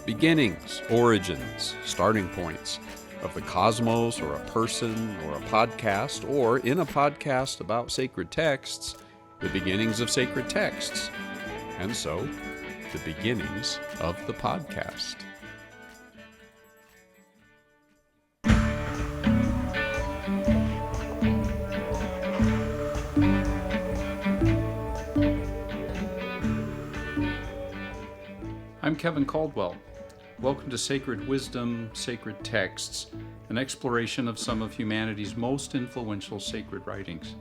beginnings, origins, starting points of the cosmos or a person or a podcast, or in a podcast about sacred texts, the beginnings of sacred texts, and so the beginnings of the podcast. I'm Kevin Caldwell. Welcome to Sacred Wisdom, Sacred Texts, an exploration of some of humanity's most influential sacred writings.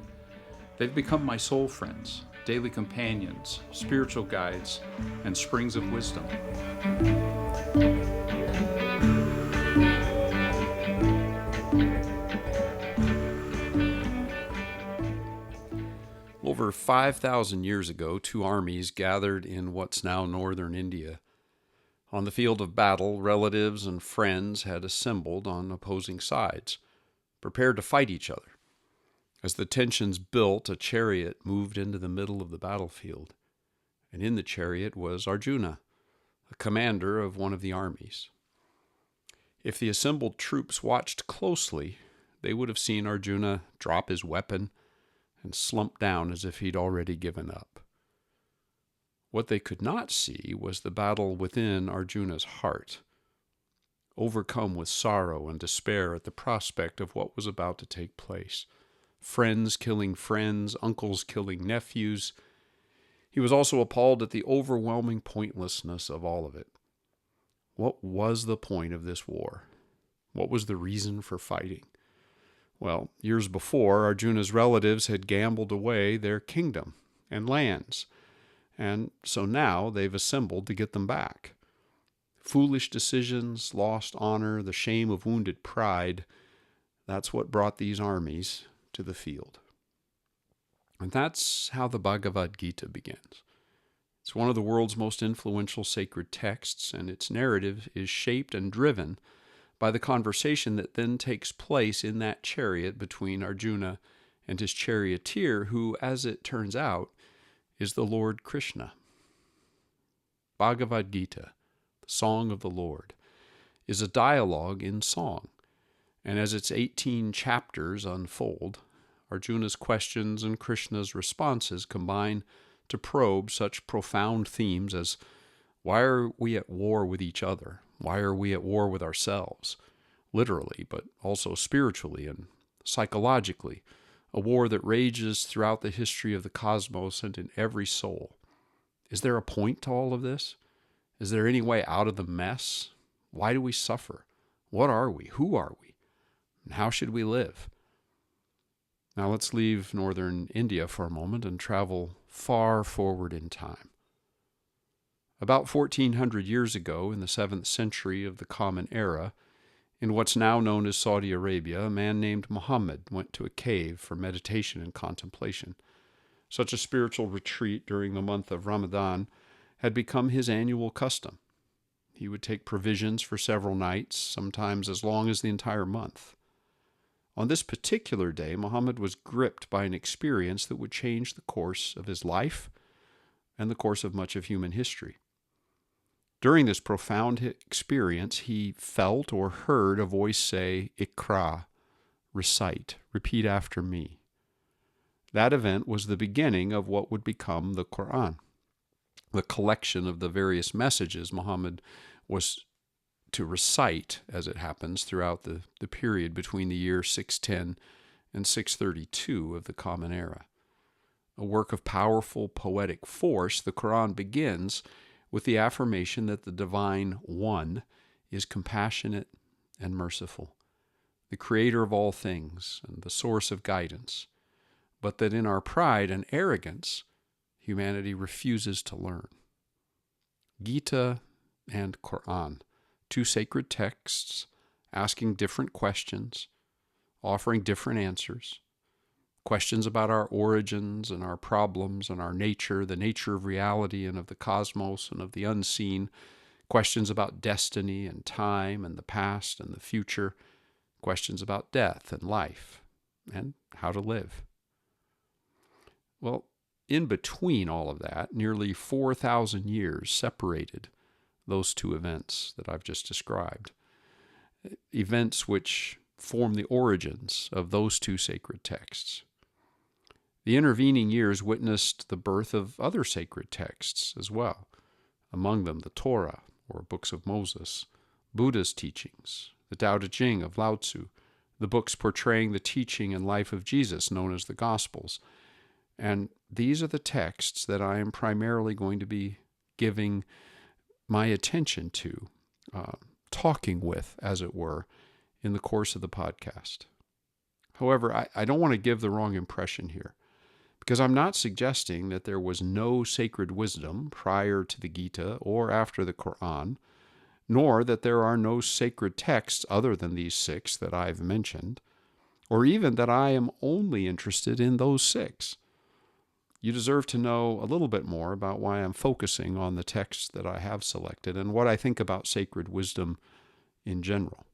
They've become my soul friends, daily companions, spiritual guides, and springs of wisdom. Over 5,000 years ago, two armies gathered in what's now northern India. On the field of battle, relatives and friends had assembled on opposing sides, prepared to fight each other. As the tensions built, a chariot moved into the middle of the battlefield, and in the chariot was Arjuna, a commander of one of the armies. If the assembled troops watched closely, they would have seen Arjuna drop his weapon and slump down as if he'd already given up. What they could not see was the battle within Arjuna's heart, overcome with sorrow and despair at the prospect of what was about to take place. Friends killing friends, uncles killing nephews. He was also appalled at the overwhelming pointlessness of all of it. What was the point of this war? What was the reason for fighting? Well, years before, Arjuna's relatives had gambled away their kingdom and lands, and so now they've assembled to get them back. Foolish decisions, lost honor, the shame of wounded pride, that's what brought these armies to the field. And that's how the Bhagavad Gita begins. It's one of the world's most influential sacred texts, and its narrative is shaped and driven by the conversation that then takes place in that chariot between Arjuna and his charioteer, who, as it turns out, is the Lord Krishna. Bhagavad Gita, the Song of the Lord, is a dialogue in song, and as its 18 chapters unfold, Arjuna's questions and Krishna's responses combine to probe such profound themes as, why are we at war with each other? Why are we at war with ourselves? Literally, but also spiritually and psychologically. A war that rages throughout the history of the cosmos and in every soul. Is there a point to all of this? Is there any way out of the mess? Why do we suffer? What are we? Who are we? And how should we live? Now let's leave northern India for a moment and travel far forward in time. About 1,400 years ago, in the 7th century of the Common Era, in what's now known as Saudi Arabia, a man named Muhammad went to a cave for meditation and contemplation. Such a spiritual retreat during the month of Ramadan had become his annual custom. He would take provisions for several nights, sometimes as long as the entire month. On this particular day, Muhammad was gripped by an experience that would change the course of his life and the course of much of human history. During this profound experience, he felt or heard a voice say, "Iqra," recite, repeat after me. That event was the beginning of what would become the Quran, the collection of the various messages Muhammad was to recite, as it happens, throughout the period between the year 610 and 632 of the Common Era. A work of powerful poetic force, the Quran begins with the affirmation that the Divine One is compassionate and merciful, the creator of all things and the source of guidance, but that in our pride and arrogance, humanity refuses to learn. Gita and Quran, two sacred texts asking different questions, offering different answers, questions about our origins and our problems and our nature, the nature of reality and of the cosmos and of the unseen, questions about destiny and time and the past and the future, questions about death and life and how to live. Well, in between all of that, nearly 4,000 years separated those two events that I've just described, events which form the origins of those two sacred texts. The intervening years witnessed the birth of other sacred texts as well, among them the Torah, or books of Moses, Buddha's teachings, the Tao Te Ching of Lao Tzu, the books portraying the teaching and life of Jesus known as the Gospels. And these are the texts that I am primarily going to be giving my attention to, talking with, as it were, in the course of the podcast. However, I don't want to give the wrong impression here, because I'm not suggesting that there was no sacred wisdom prior to the Gita or after the Quran, nor that there are no sacred texts other than these 6 that I've mentioned, or even that I am only interested in those 6. You deserve to know a little bit more about why I'm focusing on the texts that I have selected and what I think about sacred wisdom in general.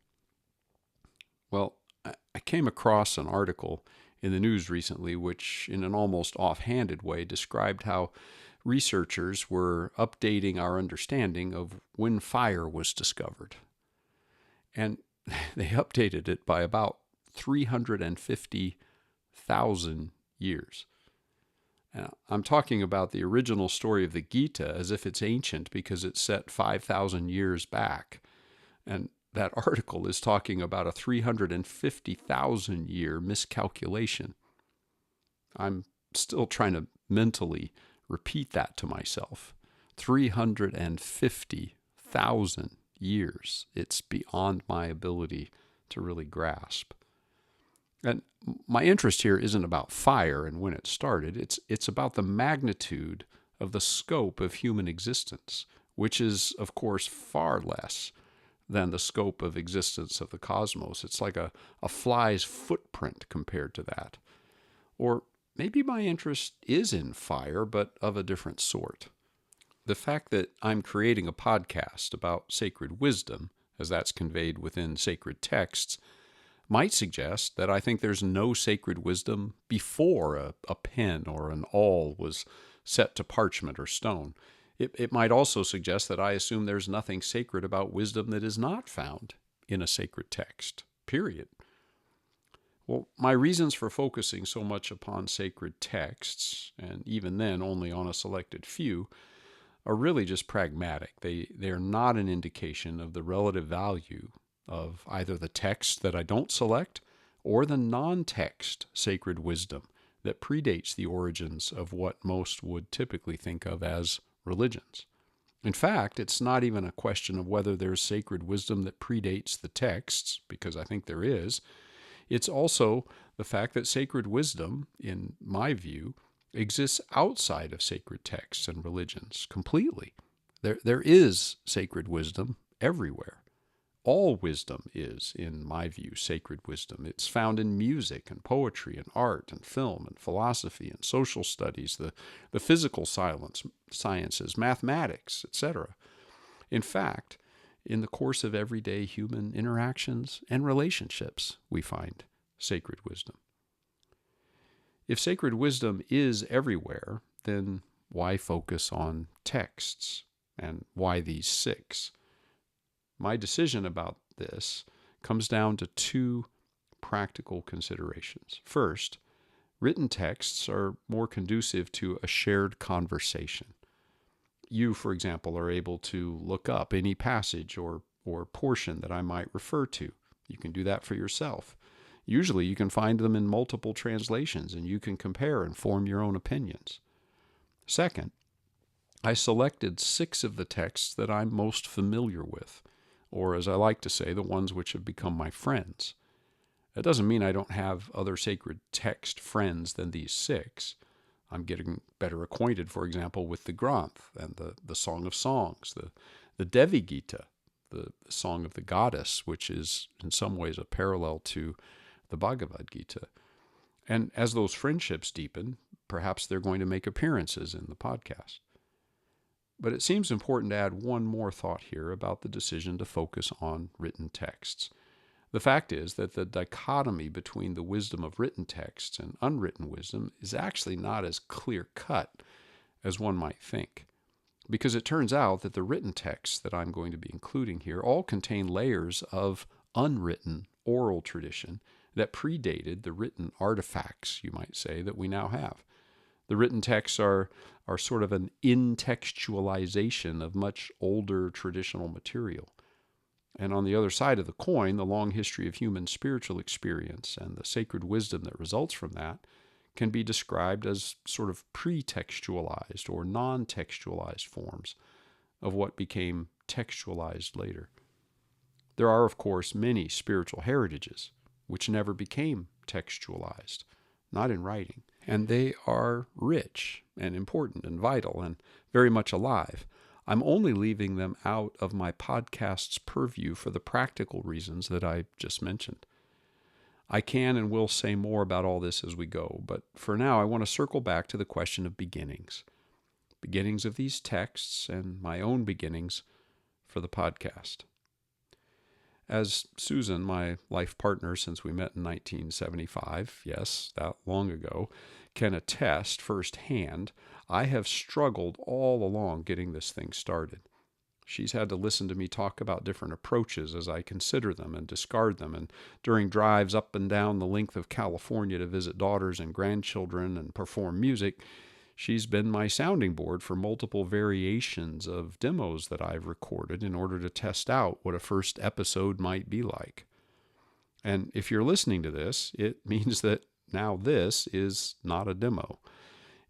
Well, I came across an article in the news recently which, in an almost offhanded way, described how researchers were updating our understanding of when fire was discovered. And they updated it by about 350,000 years. Now, I'm talking about the original story of the Gita as if it's ancient because it's set 5,000 years back. And that article is talking about a 350,000 year miscalculation. I'm still trying to mentally repeat that to myself. 350,000 years. It's beyond my ability to really grasp. And my interest here isn't about fire and when it started. It's about the magnitude of the scope of human existence, which is, of course, far less than the scope of existence of the cosmos. It's like a fly's footprint compared to that. Or maybe my interest is in fire, but of a different sort. The fact that I'm creating a podcast about sacred wisdom, as that's conveyed within sacred texts, might suggest that I think there's no sacred wisdom before a pen or an awl was set to parchment or stone. It might also suggest that I assume there's nothing sacred about wisdom that is not found in a sacred text, period. Well, my reasons for focusing so much upon sacred texts, and even then only on a selected few, are really just pragmatic. They're not an indication of the relative value of either the text that I don't select or the non-text sacred wisdom that predates the origins of what most would typically think of as religions. In fact, it's not even a question of whether there's sacred wisdom that predates the texts, because I think there is. It's also the fact that sacred wisdom, in my view, exists outside of sacred texts and religions completely. There is sacred wisdom everywhere. All wisdom is, in my view, sacred wisdom. It's found in music and poetry and art and film and philosophy and social studies, the physical sciences, mathematics, etc. In fact, in the course of everyday human interactions and relationships, we find sacred wisdom. If sacred wisdom is everywhere, then why focus on texts? And why these 6? My decision about this comes down to 2 practical considerations. First, written texts are more conducive to a shared conversation. You, for example, are able to look up any passage or portion that I might refer to. You can do that for yourself. Usually you can find them in multiple translations, and you can compare and form your own opinions. Second, I selected 6 of the texts that I'm most familiar with, or as I like to say, the ones which have become my friends. That doesn't mean I don't have other sacred text friends than these 6. I'm getting better acquainted, for example, with the Granth and the Song of Songs, the Devi Gita, the Song of the Goddess, which is in some ways a parallel to the Bhagavad Gita. And as those friendships deepen, perhaps they're going to make appearances in the podcast. But it seems important to add one more thought here about the decision to focus on written texts. The fact is that the dichotomy between the wisdom of written texts and unwritten wisdom is actually not as clear-cut as one might think. because it turns out that the written texts that I'm going to be including here all contain layers of unwritten oral tradition that predated the written artifacts, you might say, that we now have. The written texts are sort of an intextualization of much older traditional material. And on the other side of the coin, the long history of human spiritual experience and the sacred wisdom that results from that can be described as sort of pretextualized or non-textualized forms of what became textualized later. There are, of course, many spiritual heritages which never became textualized, not in writing. And they are rich and important and vital and very much alive. I'm only leaving them out of my podcast's purview for the practical reasons that I just mentioned. I can and will say more about all this as we go, but for now I want to circle back to the question of beginnings. Beginnings of these texts and my own beginnings for the podcast. As Susan, my life partner since we met in 1975, yes, that long ago, can attest firsthand, I have struggled all along getting this thing started. She's had to listen to me talk about different approaches as I consider them and discard them, and during drives up and down the length of California to visit daughters and grandchildren and perform music, she's been my sounding board for multiple variations of demos that I've recorded in order to test out what a first episode might be like. And if you're listening to this, it means that now this is not a demo.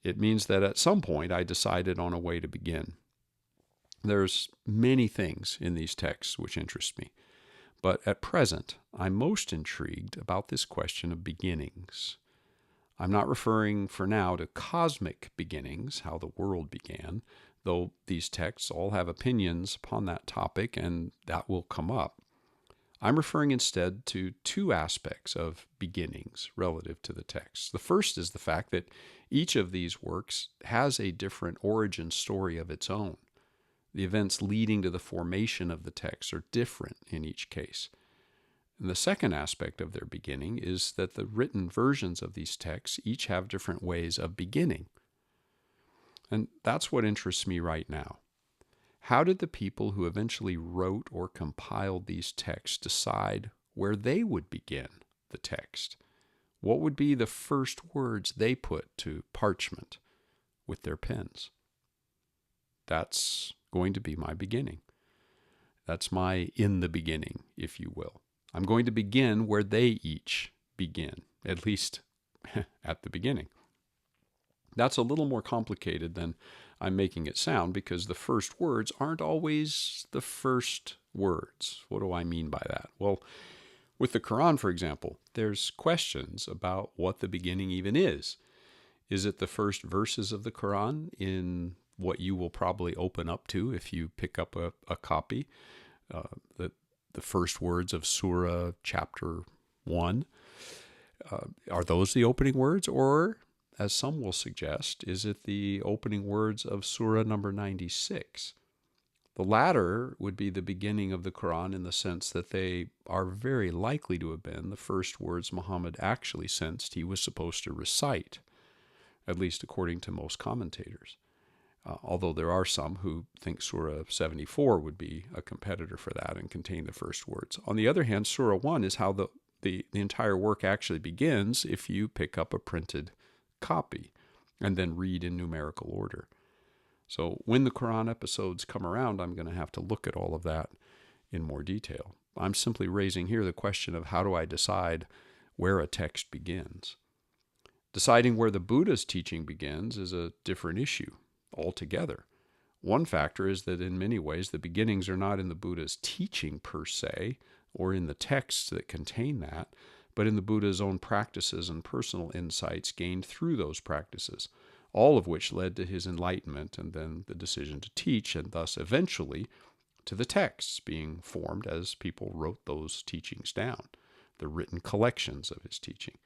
It means that at some point I decided on a way to begin. There's many things in these texts which interest me, but at present I'm most intrigued about this question of beginnings. I'm not referring for now to cosmic beginnings, how the world began, though these texts all have opinions upon that topic and that will come up. I'm referring instead to two aspects of beginnings relative to the text. The first is the fact that each of these works has a different origin story of its own. The events leading to the formation of the text are different in each case. And the second aspect of their beginning is that the written versions of these texts each have different ways of beginning. And that's what interests me right now. How did the people who eventually wrote or compiled these texts decide where they would begin the text? What would be the first words they put to parchment with their pens? That's going to be my beginning. That's my in the beginning, if you will. I'm going to begin where they each begin, at least at the beginning. That's a little more complicated than I'm making it sound because the first words aren't always the first words. What do I mean by that? Well, with the Quran, for example, there's questions about what the beginning even is. Is it the first verses of the Quran in what you will probably open up to if you pick up a copy? The first words of Surah chapter 1. Are those the opening words? Or, as some will suggest, is it the opening words of Surah number 96? The latter would be the beginning of the Quran in the sense that they are very likely to have been the first words Muhammad actually sensed he was supposed to recite, at least according to most commentators. Although there are some who think Surah 74 would be a competitor for that and contain the first words. On the other hand, Surah 1 is how the entire work actually begins if you pick up a printed copy and then read in numerical order. So when the Quran episodes come around, I'm going to have to look at all of that in more detail. I'm simply raising here the question of how do I decide where a text begins? Deciding where the Buddha's teaching begins is a different issue altogether. One factor is that in many ways the beginnings are not in the Buddha's teaching per se, or in the texts that contain that, but in the Buddha's own practices and personal insights gained through those practices, all of which led to his enlightenment and then the decision to teach, and thus eventually to the texts being formed as people wrote those teachings down, the written collections of his teaching.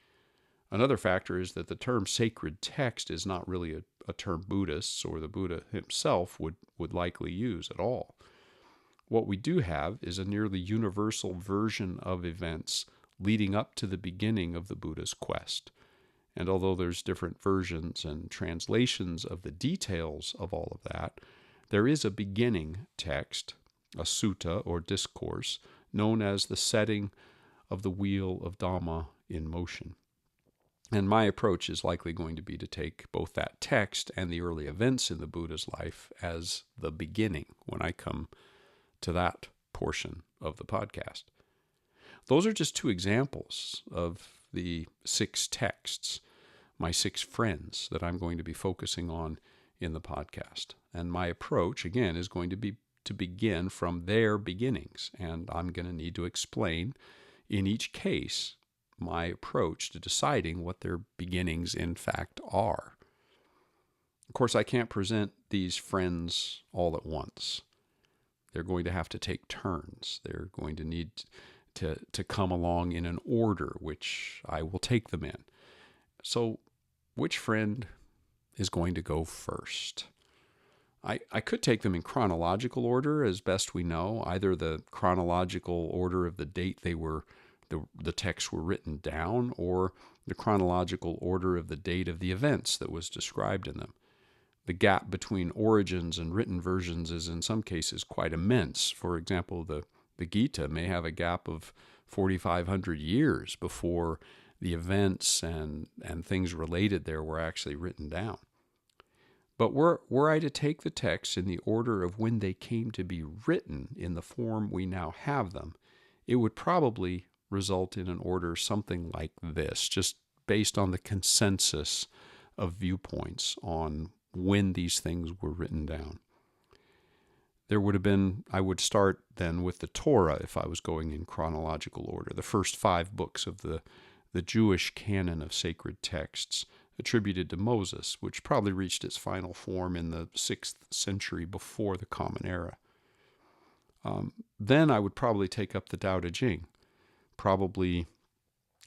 Another factor is that the term sacred text is not really a term Buddhists or the Buddha himself would likely use at all. What we do have is a nearly universal version of events leading up to the beginning of the Buddha's quest. And although there's different versions and translations of the details of all of that, There is a beginning text, a sutta or discourse, known as the setting of the wheel of Dhamma in motion. And my approach is likely going to be to take both that text and the early events in the Buddha's life as the beginning when I come to that portion of the podcast. Those are just two examples of the 6 texts, my 6 friends that I'm going to be focusing on in the podcast. And my approach, again, is going to be to begin from their beginnings. And I'm going to need to explain in each case my approach to deciding what their beginnings in fact are. Of course, I can't present these friends all at once. They're going to have to take turns. They're going to need to come along in an order which I will take them in. So, which friend is going to go first? I could take them in chronological order as best we know, either the chronological order of the date the texts were written down, or the chronological order of the date of the events that was described in them. The gap between origins and written versions is in some cases quite immense. For example, the Gita may have a gap of 4,500 years before the events and things related there were actually written down. But were I to take the texts in the order of when they came to be written in the form we now have them, it would probably result in an order something like this, just based on the consensus of viewpoints on when these things were written down. I would start then with the Torah if I was going in chronological order, the first 5 books of the Jewish canon of sacred texts attributed to Moses, which probably reached its final form in the 6th century before the Common Era. Then I would probably take up the Tao Te Ching, probably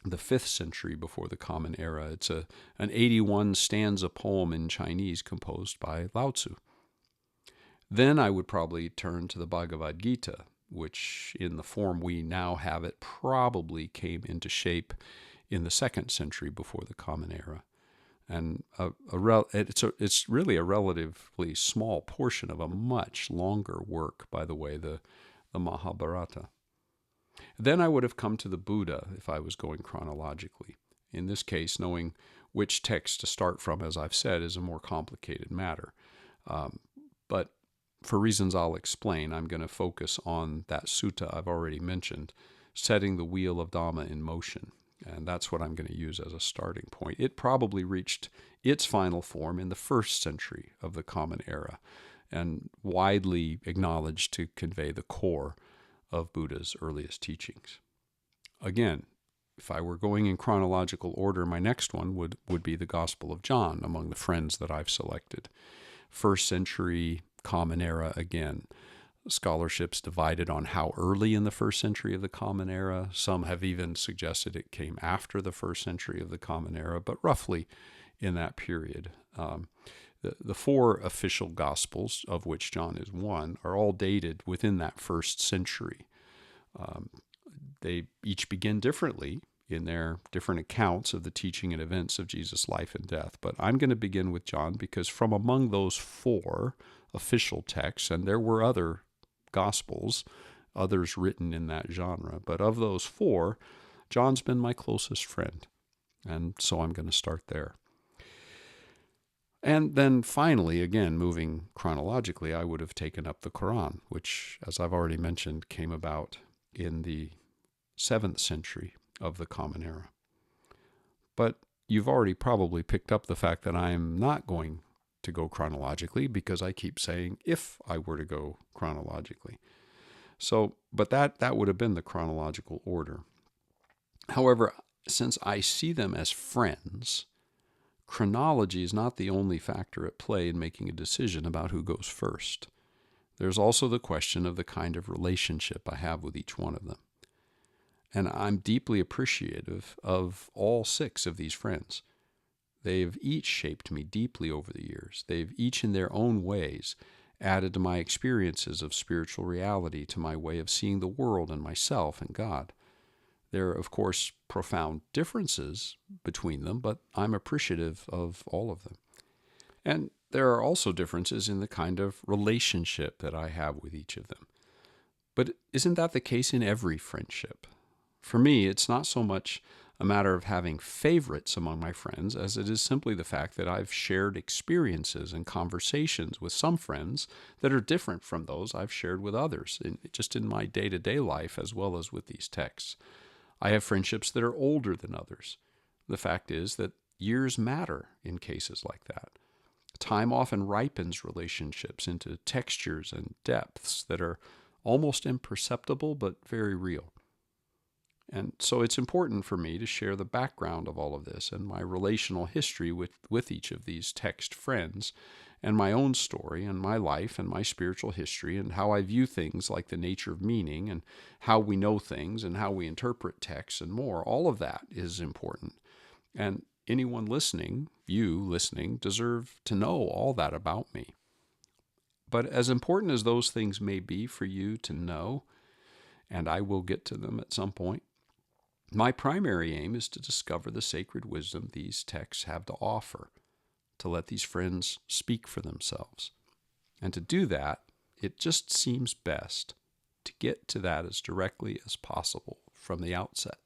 the 5th century before the Common Era. It's an 81 stanza poem in Chinese composed by Lao Tzu. Then I would probably turn to the Bhagavad Gita, which in the form we now have it probably came into shape in the 2nd century before the Common Era. And it's really a relatively small portion of a much longer work, by the way, the Mahabharata. Then I would have come to the Buddha if I was going chronologically. In this case, knowing which text to start from, as I've said, is a more complicated matter. But for reasons I'll explain, I'm going to focus on that sutta I've already mentioned, setting the wheel of Dhamma in motion. And that's what I'm going to use as a starting point. It probably reached its final form in the 1st century of the Common Era, and widely acknowledged to convey the core of Buddha's earliest teachings. Again, if I were going in chronological order, my next one would be the Gospel of John among the friends that I've selected. 1st century, Common Era again. Scholarships divided on how early in the 1st century of the Common Era. Some have even suggested it came after the 1st century of the Common Era, but roughly in that period. The 4 official Gospels, of which John is one, are all dated within that 1st century. They each begin differently in their different accounts of the teaching and events of Jesus' life and death. But I'm going to begin with John because from among those 4 official texts, and there were other Gospels, others written in that genre, but of those 4, John's been my closest friend. And so I'm going to start there. And then finally, again, moving chronologically, I would have taken up the Quran, which, as I've already mentioned, came about in the 7th century of the Common Era. But you've already probably picked up the fact that I'm not going to go chronologically because I keep saying if I were to go chronologically. So, but that would have been the chronological order. However, since I see them as friends, chronology is not the only factor at play in making a decision about who goes first. There's also the question of the kind of relationship I have with each one of them. And I'm deeply appreciative of all 6 of these friends. They've each shaped me deeply over the years. They've each in their own ways added to my experiences of spiritual reality, to my way of seeing the world and myself and God. There are, of course, profound differences between them, but I'm appreciative of all of them. And There are also differences in the kind of relationship that I have with each of them. But isn't that the case in every friendship? For me, it's not so much a matter of having favorites among my friends as it is simply the fact that I've shared experiences and conversations with some friends that are different from those I've shared with others, just in my day-to-day life as well as with these texts. I have friendships that are older than others. The fact is that years matter in cases like that. Time often ripens relationships into textures and depths that are almost imperceptible but very real. And so it's important for me to share the background of all of this and my relational history with each of these text friends, and my own story and my life and my spiritual history and how I view things like the nature of meaning and how we know things and how we interpret texts and more. All of that is important. And anyone listening, you listening, deserve to know all that about me. But as important as those things may be for you to know, and I will get to them at some point, my primary aim is to discover the sacred wisdom these texts have to offer, to let these friends speak for themselves. And to do that, it just seems best to get to that as directly as possible from the outset.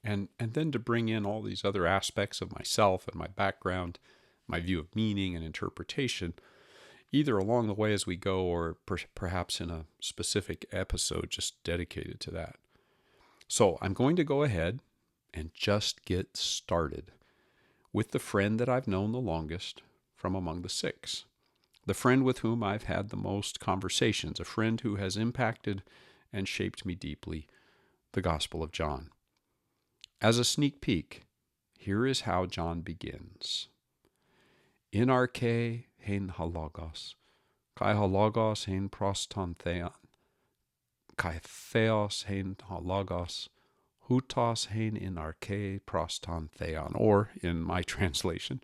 And then to bring in all these other aspects of myself and my background, my view of meaning and interpretation, either along the way as we go or perhaps in a specific episode just dedicated to that. So I'm going to go ahead and just get started with the friend that I've known the longest from among the six, the friend with whom I've had the most conversations, a friend who has impacted and shaped me deeply, the Gospel of John. As a sneak peek, here is how John begins. In arche hein halogos, kai halogos hein proston theon, kai theos hein halogos, hutos hein in arche proston theon. Or, in my translation,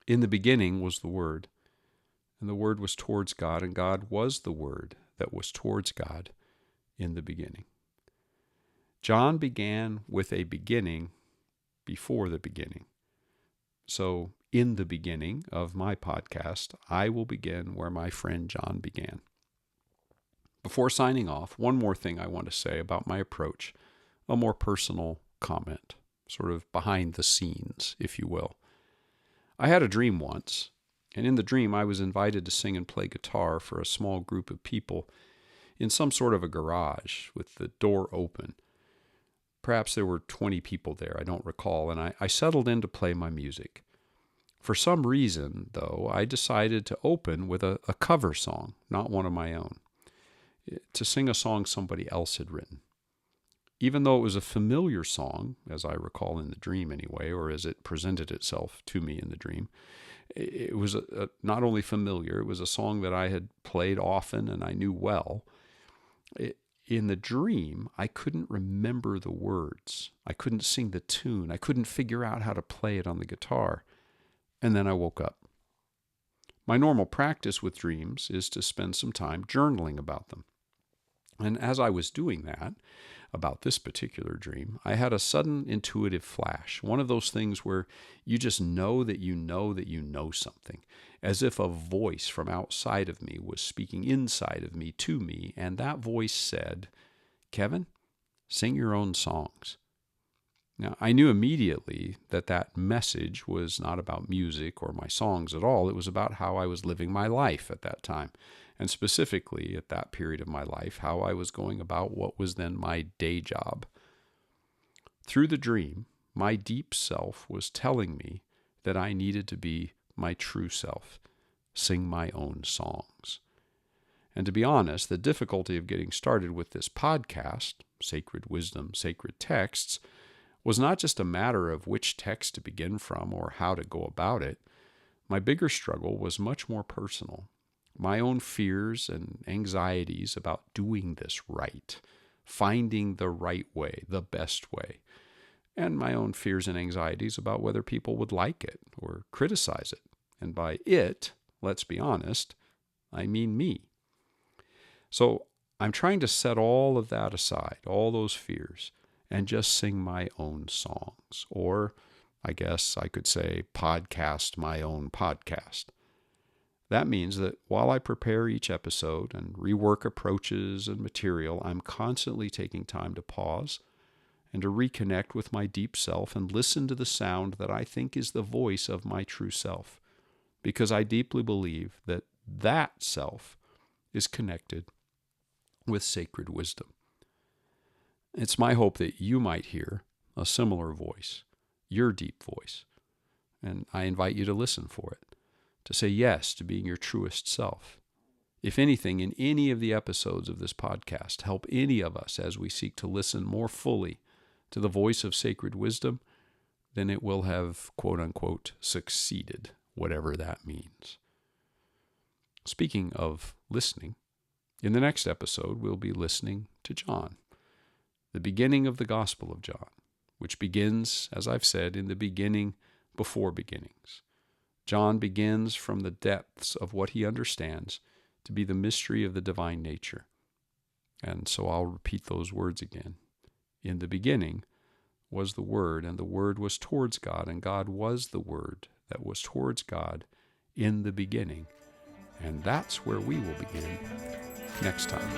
in the beginning was the Word, and the Word was towards God, and God was the Word that was towards God in the beginning. John began with a beginning before the beginning. So, in the beginning of my podcast, I will begin where my friend John began. Before signing off, one more thing I want to say about my approach, a more personal comment, sort of behind the scenes, if you will. I had a dream once, and in the dream I was invited to sing and play guitar for a small group of people in some sort of a garage with the door open. Perhaps there were 20 people there, I don't recall, and I settled in to play my music. For some reason, though, I decided to open with a cover song, not one of my own, to sing a song somebody else had written. Even though it was a familiar song, as I recall in the dream anyway, or as it presented itself to me in the dream, it was not only familiar, it was a song that I had played often and I knew well. In the dream, I couldn't remember the words. I couldn't sing the tune. I couldn't figure out how to play it on the guitar. And then I woke up. My normal practice with dreams is to spend some time journaling about them. And as I was doing that, about this particular dream, I had a sudden intuitive flash, one of those things where you just know that you know that you know something, as if a voice from outside of me was speaking inside of me to me, and that voice said, "Kevin, sing your own songs." Now, I knew immediately that that message was not about music or my songs at all. It was about how I was living my life at that time, and specifically at that period of my life, how I was going about what was then my day job. Through the dream, my deep self was telling me that I needed to be my true self, sing my own songs. And to be honest, the difficulty of getting started with this podcast, Sacred Wisdom, Sacred Texts, was not just a matter of which text to begin from or how to go about it. My bigger struggle was much more personal. My own fears and anxieties about doing this right, finding the right way, the best way, and my own fears and anxieties about whether people would like it or criticize it. And by it, let's be honest, I mean me. So I'm trying to set all of that aside, all those fears, and just sing my own songs, or I guess I could say podcast my own podcast. That means that while I prepare each episode and rework approaches and material, I'm constantly taking time to pause and to reconnect with my deep self and listen to the sound that I think is the voice of my true self, because I deeply believe that that self is connected with sacred wisdom. It's my hope that you might hear a similar voice, your deep voice, and I invite you to listen for it, to say yes to being your truest self. If anything, in any of the episodes of this podcast help any of us as we seek to listen more fully to the voice of sacred wisdom, then it will have, quote unquote, succeeded, whatever that means. Speaking of listening, in the next episode, we'll be listening to John, the beginning of the Gospel of John, which begins, as I've said, in the beginning before beginnings. John begins from the depths of what he understands to be the mystery of the divine nature. And so I'll repeat those words again. In the beginning was the Word, and the Word was towards God, and God was the Word that was towards God in the beginning. And that's where we will begin next time.